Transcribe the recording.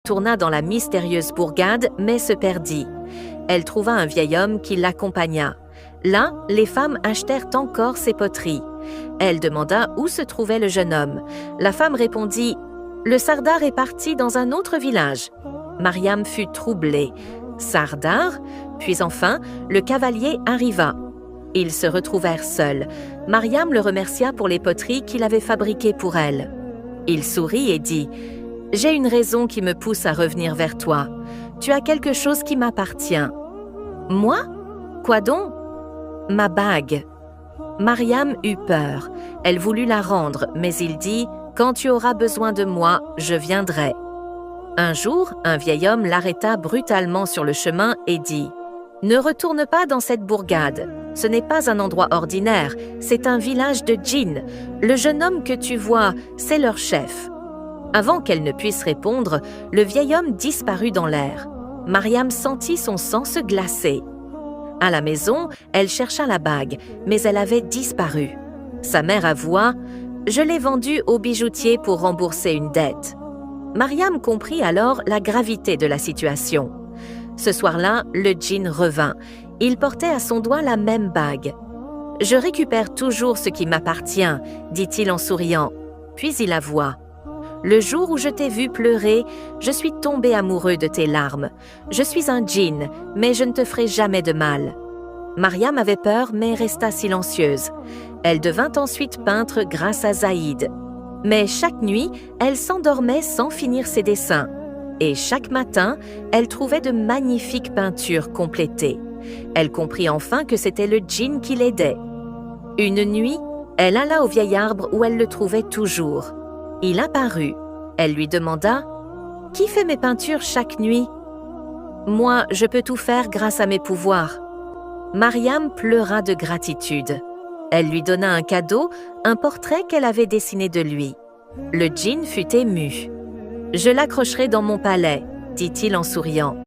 tourna dans la mystérieuse bourgade, mais se perdit. Elle trouva un vieil homme qui l'accompagna. Là, les femmes achetèrent encore ses poteries. Elle demanda où se trouvait le jeune homme. La femme répondit « Le Sardar est parti dans un autre village ». Mariam fut troublée. « Sardar ?» Puis enfin, le cavalier arriva. Ils se retrouvèrent seuls. Mariam le remercia pour les poteries qu'il avait fabriquées pour elle. Il sourit et dit « J'ai une raison qui me pousse à revenir vers toi. Tu as quelque chose qui m'appartient. »« Moi ? Quoi donc ? » ?»« Ma bague. » Mariam eut peur. Elle voulut la rendre, mais il dit « Quand tu auras besoin de moi, je viendrai. » Un jour, un vieil homme l'arrêta brutalement sur le chemin et dit « Ne retourne pas dans cette bourgade. Ce n'est pas un endroit ordinaire, c'est un village de djinns. Le jeune homme que tu vois, c'est leur chef. » Avant qu'elle ne puisse répondre, le vieil homme disparut dans l'air. Mariam sentit son sang se glacer. À la maison, elle chercha la bague, mais elle avait disparu. Sa mère avoua « Je l'ai vendue au bijoutier pour rembourser une dette. » Mariam comprit alors la gravité de la situation. Ce soir-là, le djinn revint. Il portait à son doigt la même bague. « Je récupère toujours ce qui m'appartient, » dit-il en souriant. Puis il avoua. « Le jour où je t'ai vu pleurer, je suis tombé amoureux de tes larmes. Je suis un djinn, mais je ne te ferai jamais de mal. » Mariam avait peur, mais resta silencieuse. Elle devint ensuite peintre grâce à Zaïd. Mais chaque nuit, elle s'endormait sans finir ses dessins. Et chaque matin, elle trouvait de magnifiques peintures complétées. Elle comprit enfin que c'était le djinn qui l'aidait. Une nuit, elle alla au vieil arbre où elle le trouvait toujours. Il apparut. Elle lui demanda « Qui fait mes peintures chaque nuit ?»« Moi, je peux tout faire grâce à mes pouvoirs. » Mariam pleura de gratitude. Elle lui donna un cadeau, un portrait qu'elle avait dessiné de lui. Le djinn fut ému. « Je l'accrocherai dans mon palais, » dit-il en souriant.